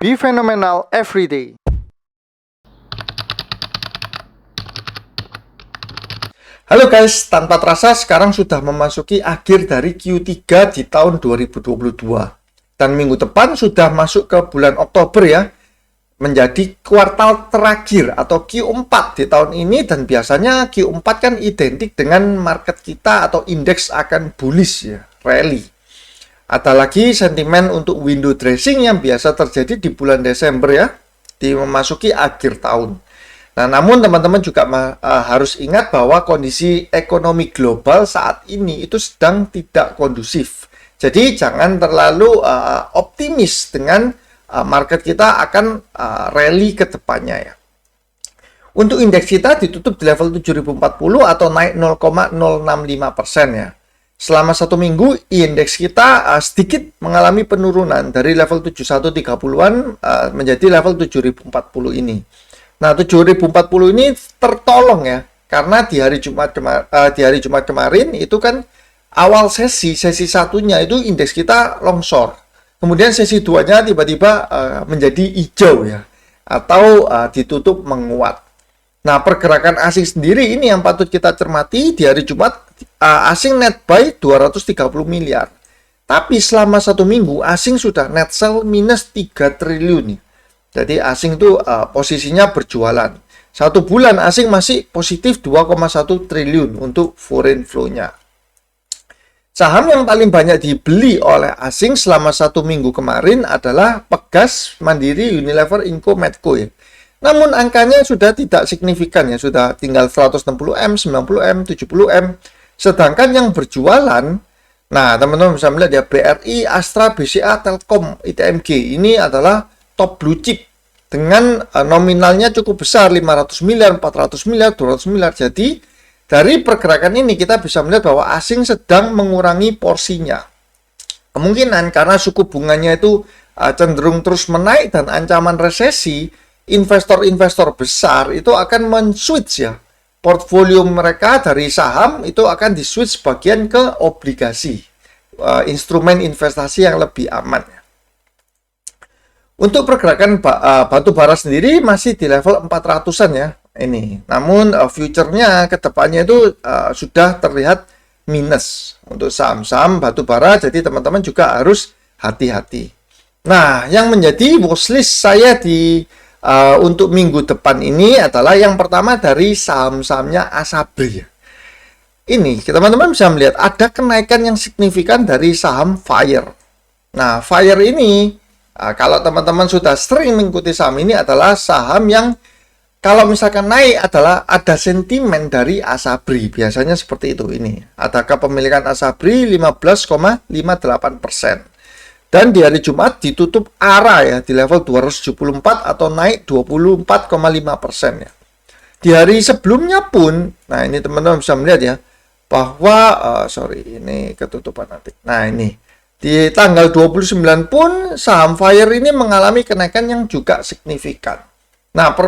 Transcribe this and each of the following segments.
Be phenomenal every day. Halo guys, tanpa terasa sekarang sudah memasuki akhir dari Q3 di tahun 2022. Dan minggu depan sudah masuk ke bulan Oktober ya, menjadi kuartal terakhir atau Q4 di tahun ini. Dan biasanya Q4 kan identik dengan market kita atau indeks akan bullish ya, rally. Ada lagi sentimen untuk window dressing yang biasa terjadi di bulan Desember ya, di memasuki akhir tahun. Nah, namun teman-teman juga harus ingat bahwa kondisi ekonomi global saat ini itu sedang tidak kondusif. Jadi jangan terlalu optimis dengan market kita akan rally ke depannya ya. Untuk indeks kita ditutup di level 7040 atau naik 0,065% ya. Selama satu minggu, indeks kita sedikit mengalami penurunan dari level 7130-an menjadi level 7040 ini. Nah, 7040 ini tertolong ya, karena di hari Jumat kemarin itu kan awal sesi satunya itu indeks kita longsor. Kemudian sesi 2-nya tiba-tiba menjadi hijau ya, atau ditutup menguat. Nah, pergerakan asing sendiri ini yang patut kita cermati. Di hari Jumat, asing net buy 230 miliar. Tapi selama satu minggu, asing sudah net sell minus 3 triliun. Jadi asing itu posisinya berjualan. Satu bulan asing masih positif 2,1 triliun untuk foreign flow-nya. Saham yang paling banyak dibeli oleh asing selama satu minggu kemarin adalah Pegas, Mandiri, Unilever, Inco, Medco ya. Namun angkanya sudah tidak signifikan ya, sudah tinggal 160M, 90M, 70M. Sedangkan yang berjualan, nah teman-teman bisa melihat ya, BRI, Astra, BCA, Telkom, ITMG ini adalah top blue chip dengan nominalnya cukup besar, 500 miliar, 400 miliar, 200 miliar. Jadi dari pergerakan ini kita bisa melihat bahwa asing sedang mengurangi porsinya. Kemungkinan karena suku bunganya itu cenderung terus menaik dan ancaman resesi, investor-investor besar itu akan men-switch ya, portfolio mereka dari saham itu akan di-switch bagian ke obligasi, instrumen investasi yang lebih aman. Untuk pergerakan batu bara sendiri masih di level 400-an ya ini. Namun future-nya ke depannya itu sudah terlihat minus untuk saham-saham batu bara, jadi teman-teman juga harus hati-hati. Nah, yang menjadi watchlist saya untuk minggu depan ini adalah yang pertama dari saham-sahamnya Asabri. Ini teman-teman bisa melihat ada kenaikan yang signifikan dari saham Fire. Nah, Fire ini kalau teman-teman sudah sering mengikuti saham ini adalah saham yang kalau misalkan naik adalah ada sentimen dari Asabri. Biasanya seperti itu ini. Ada kepemilikan Asabri 15,58%. Dan di hari Jumat ditutup ARA ya di level 274 atau naik 24,5% ya. Di hari sebelumnya pun, nah ini teman-teman bisa melihat ya, bahwa, ini ketutupan nanti. Nah ini, di tanggal 29 pun saham Fire ini mengalami kenaikan yang juga signifikan. Nah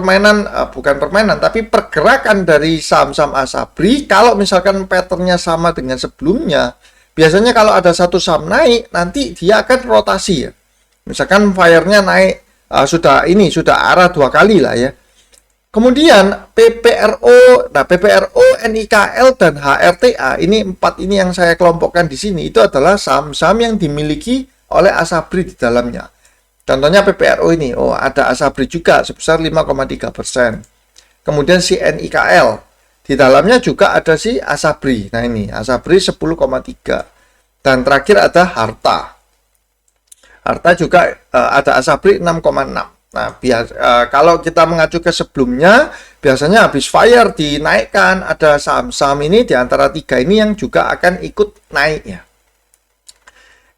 bukan permainan, tapi pergerakan dari saham-saham Asabri, kalau misalkan patternnya sama dengan sebelumnya, biasanya kalau ada satu saham naik, nanti dia akan rotasi ya. Misalkan Fire-nya naik, sudah arah 2 kali lah ya. Kemudian PPRO, NIKL, dan HRTA, ini 4 ini yang saya kelompokkan di sini, itu adalah saham-saham yang dimiliki oleh Asabri di dalamnya. Contohnya PPRO ini, ada Asabri juga sebesar 5,3%. Kemudian si NIKL, di dalamnya juga ada si Asabri. Nah ini, Asabri 10,3. Dan terakhir ada Harta. Harta juga ada Asabri 6,6. Nah, kalau kita mengacu ke sebelumnya, biasanya habis Fire dinaikkan, ada saham-saham ini di antara 3 ini yang juga akan ikut naik ya.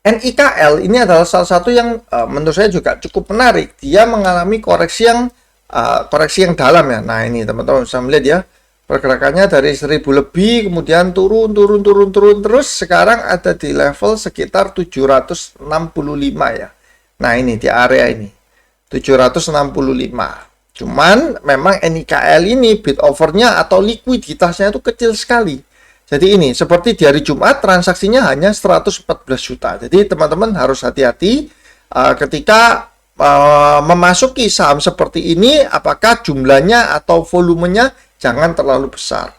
NIKL ini adalah salah satu yang menurut saya juga cukup menarik. Dia mengalami koreksi yang dalam ya. Nah ini teman-teman bisa melihat ya. Pergerakannya dari 1000 lebih, kemudian turun terus, sekarang ada di level sekitar 765 ya. Nah ini di area ini, 765. Cuman memang NIKL ini bid overnya atau likuiditasnya itu kecil sekali. Jadi ini, seperti di hari Jumat, transaksinya hanya 114 juta. Jadi teman-teman harus hati-hati ketika memasuki saham seperti ini, apakah jumlahnya atau volumenya jangan terlalu besar.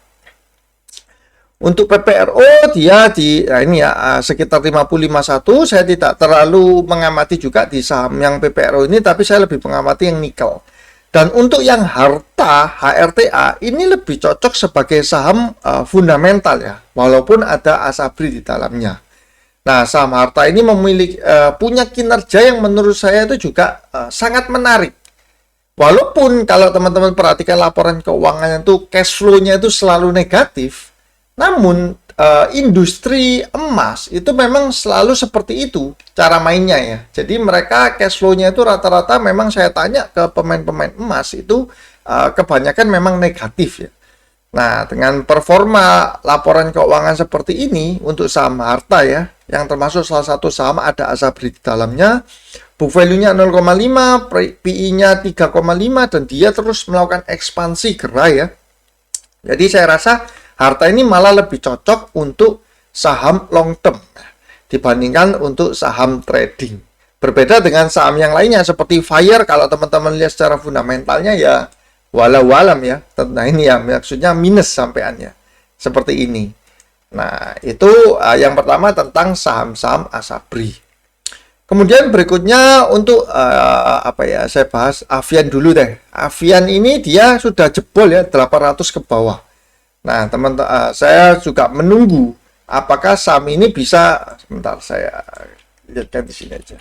Untuk PPRO dia nah ini ya sekitar 55.1. Saya tidak terlalu mengamati juga di saham yang PPRO ini, tapi saya lebih mengamati yang nikel. Dan untuk yang harta HRTA ini lebih cocok sebagai saham fundamental ya, walaupun ada Asabri di dalamnya. Nah, saham harta ini memiliki punya kinerja yang menurut saya itu juga sangat menarik. Walaupun kalau teman-teman perhatikan laporan keuangannya itu cash flow-nya itu selalu negatif. Namun, industri emas itu memang selalu seperti itu cara mainnya ya. Jadi mereka cash flow-nya itu rata-rata memang saya tanya ke pemain-pemain emas itu kebanyakan memang negatif ya. Nah, dengan performa laporan keuangan seperti ini untuk saham harta ya, yang termasuk salah satu saham ada Asabri di dalamnya, book value-nya 0,5, PI-nya 3,5, dan dia terus melakukan ekspansi gerai ya. Jadi saya rasa harta ini malah lebih cocok untuk saham long term dibandingkan untuk saham trading. Berbeda dengan saham yang lainnya seperti Fire, kalau teman-teman lihat secara fundamentalnya ya walau alam ya. Nah ini ya maksudnya minus sampeannya. Seperti ini. Nah itu yang pertama tentang saham-saham Asabri. Kemudian berikutnya untuk saya bahas Avian dulu deh. Avian ini dia sudah jebol ya 800 ke bawah. Nah, teman-teman, saya juga menunggu apakah saham ini bisa, sebentar saya lihatkan di sini aja.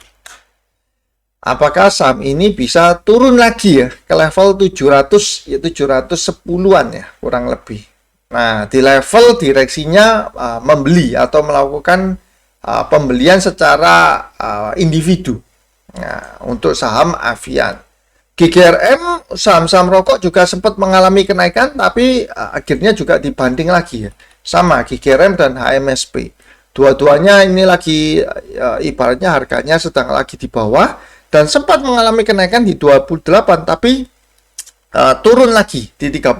Apakah saham ini bisa turun lagi ya ke level 700 ya 710-an ya, kurang lebih. Nah, di level direksinya membeli atau melakukan pembelian secara individu. Nah, untuk saham Avian. GGRM, saham-saham rokok juga sempat mengalami kenaikan, tapi akhirnya juga dibanding lagi ya. Sama GGRM dan HMSP. Dua-duanya ini lagi ibaratnya harganya sedang lagi di bawah dan sempat mengalami kenaikan di 28, tapi turun lagi di 30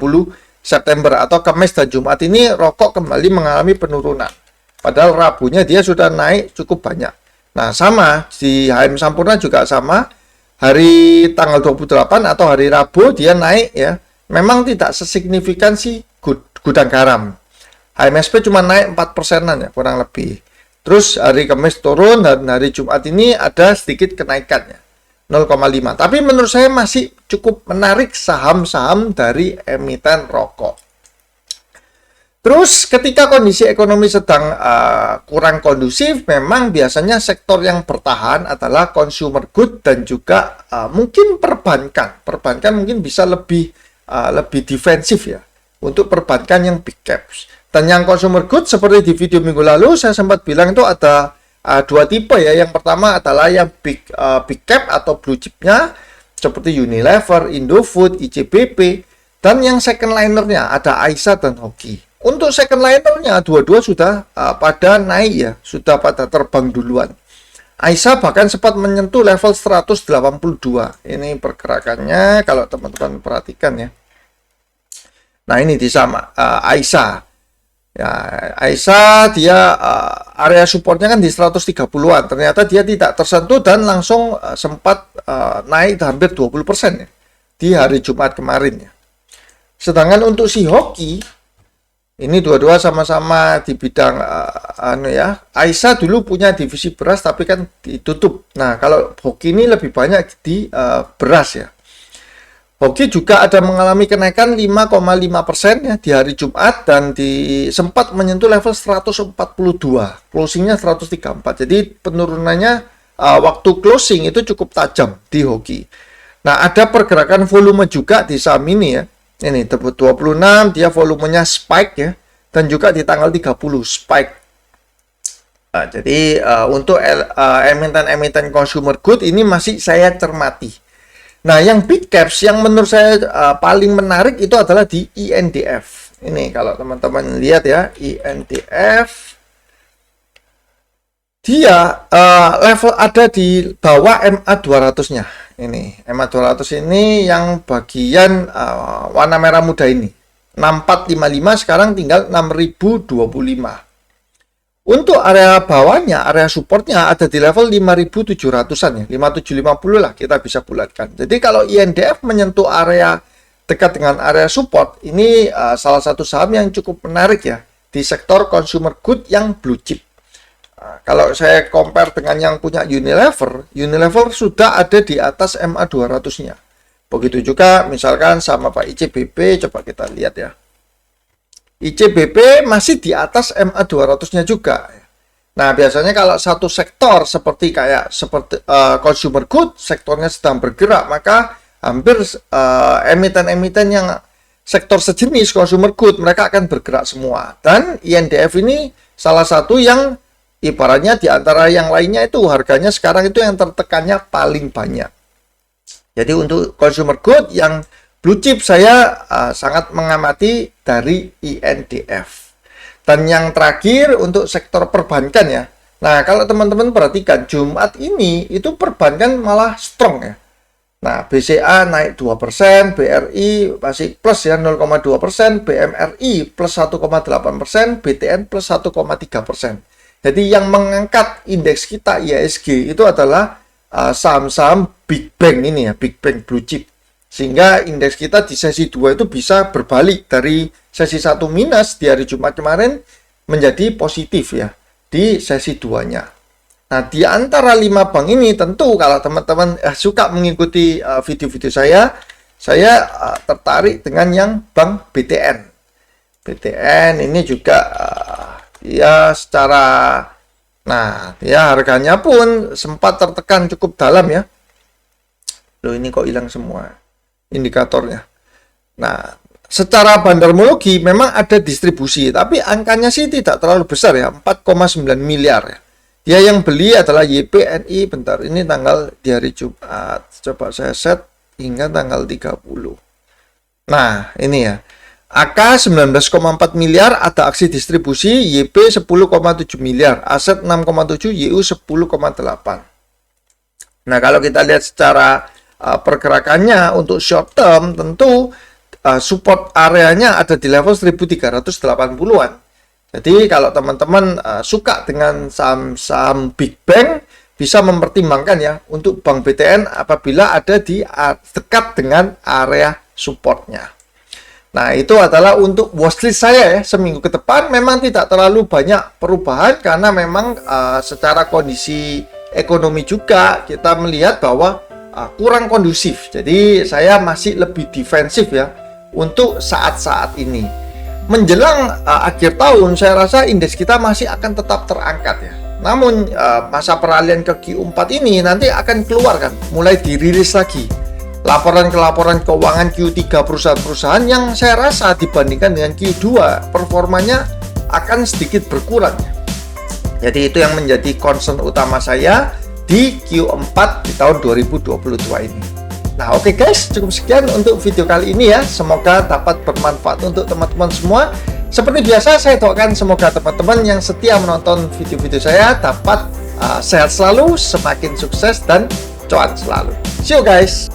September atau Kamis dan Jumat ini rokok kembali mengalami penurunan. Padahal Rabunya dia sudah naik cukup banyak. Nah, sama di HM Sampurna juga sama. Hari tanggal 28 atau hari Rabu dia naik ya. Memang tidak sesignifikan si gudang garam. HMSP cuma naik 4%-an ya, kurang lebih. Terus hari Kamis turun dan hari Jumat ini ada sedikit kenaikannya. 0,5. Tapi menurut saya masih cukup menarik saham-saham dari emiten rokok. Terus ketika kondisi ekonomi sedang kurang kondusif, memang biasanya sektor yang bertahan adalah consumer good dan juga mungkin perbankan. Perbankan mungkin bisa lebih defensif ya untuk perbankan yang big caps. Dan yang consumer good seperti di video minggu lalu saya sempat bilang itu ada dua tipe ya. Yang pertama adalah yang big cap atau blue chipnya seperti Unilever, Indofood, ICBP, dan yang second linernya ada Aisyah dan Hoki. Untuk second linernya dua-dua sudah pada naik ya, sudah pada terbang duluan. Aisyah bahkan sempat menyentuh level 182. Ini pergerakannya kalau teman-teman perhatikan ya. Nah, ini di sama Aisyah. Ya, Aisyah dia area supportnya kan di 130-an. Ternyata dia tidak tersentuh dan langsung sempat naik hampir 20% ya di hari Jumat kemarin ya. Sedangkan untuk si Hoki ini dua-dua sama-sama di bidang Aisyah dulu punya divisi beras tapi kan ditutup. Nah, kalau Hoki ini lebih banyak di beras ya. Hoki juga ada mengalami kenaikan 5,5% ya di hari Jumat dan sempat menyentuh level 142. Closingnya 134. Jadi penurunannya waktu closing itu cukup tajam di Hoki. Nah, ada pergerakan volume juga di saham ini ya. Ini tebut 26, dia volumenya spike ya. Dan juga di tanggal 30 spike. Nah, jadi untuk emiten-emiten consumer good ini masih saya cermati. Nah, yang big caps yang menurut saya paling menarik itu adalah di INDF. Ini kalau teman-teman lihat ya, INDF. Dia level ada di bawah MA 200-nya. Ini MA 200 ini yang bagian warna merah muda ini. 6455 sekarang tinggal 6025. Untuk area bawahnya, area supportnya ada di level 5.700-an ya, 5.750 lah kita bisa bulatkan. Jadi kalau INDF menyentuh area dekat dengan area support, ini salah satu saham yang cukup menarik ya di sektor consumer good yang blue chip. Kalau saya compare dengan yang punya Unilever, Unilever sudah ada di atas MA 200-nya. Begitu juga misalkan sama Pak ICBP, coba kita lihat ya. ICBP masih di atas MA 200-nya juga. Nah, biasanya kalau satu sektor seperti consumer good, sektornya sedang bergerak, maka hampir emiten-emiten yang sektor sejenis consumer good, mereka akan bergerak semua. Dan INDF ini salah satu yang ibaratnya di antara yang lainnya itu harganya sekarang itu yang tertekannya paling banyak. Jadi untuk consumer good yang blue chip saya sangat mengamati dari INDF. Dan yang terakhir untuk sektor perbankan ya. Nah, kalau teman-teman perhatikan Jumat ini itu perbankan malah strong ya. Nah, BCA naik 2%, BRI masih plus ya 0,2%, BMRI plus 1,8%, BTN plus 1,3%. Jadi yang mengangkat indeks kita IHSG itu adalah saham-saham Big Bank ini ya, Big Bank blue chip. Sehingga indeks kita di sesi 2 itu bisa berbalik dari sesi 1 minus di hari Jumat kemarin menjadi positif ya di sesi 2-nya. Nah, di antara 5 bank ini tentu kalau teman-teman suka mengikuti video-video saya tertarik dengan yang bank BTN. BTN ini juga ya secara ya harganya pun sempat tertekan cukup dalam ya. Loh, ini kok hilang semua indikatornya. Nah, secara bandarmologi memang ada distribusi, tapi angkanya sih tidak terlalu besar ya, 4,9 miliar ya. Dia yang beli adalah YPNI, bentar, ini tanggal di hari Jumat. Coba saya set hingga tanggal 30. Nah, ini ya. AK 19,4 miliar, ada aksi distribusi, YP 10,7 miliar, aset 6,7, YU 10,8. Nah, kalau kita lihat secara pergerakannya untuk short term, tentu support areanya ada di level 1380-an. Jadi kalau teman-teman suka dengan saham-saham Big Bank, bisa mempertimbangkan ya untuk Bank BTN apabila ada di dekat dengan area supportnya. Nah, itu adalah untuk watchlist saya ya, seminggu ke depan memang tidak terlalu banyak perubahan karena memang secara kondisi ekonomi juga kita melihat bahwa kurang kondusif. Jadi saya masih lebih defensif ya untuk saat-saat ini. Menjelang akhir tahun saya rasa indeks kita masih akan tetap terangkat ya. Namun masa peralihan ke Q4 ini nanti akan keluar kan, mulai dirilis lagi laporan keuangan Q3 perusahaan-perusahaan yang saya rasa dibandingkan dengan Q2 performanya akan sedikit berkurang. Jadi itu yang menjadi concern utama saya di Q4 di tahun 2022 ini. Nah, oke guys, cukup sekian untuk video kali ini ya. Semoga dapat bermanfaat untuk teman-teman semua. Seperti biasa, saya doakan semoga teman-teman yang setia menonton video-video saya dapat sehat selalu, semakin sukses dan cuan selalu. See you guys.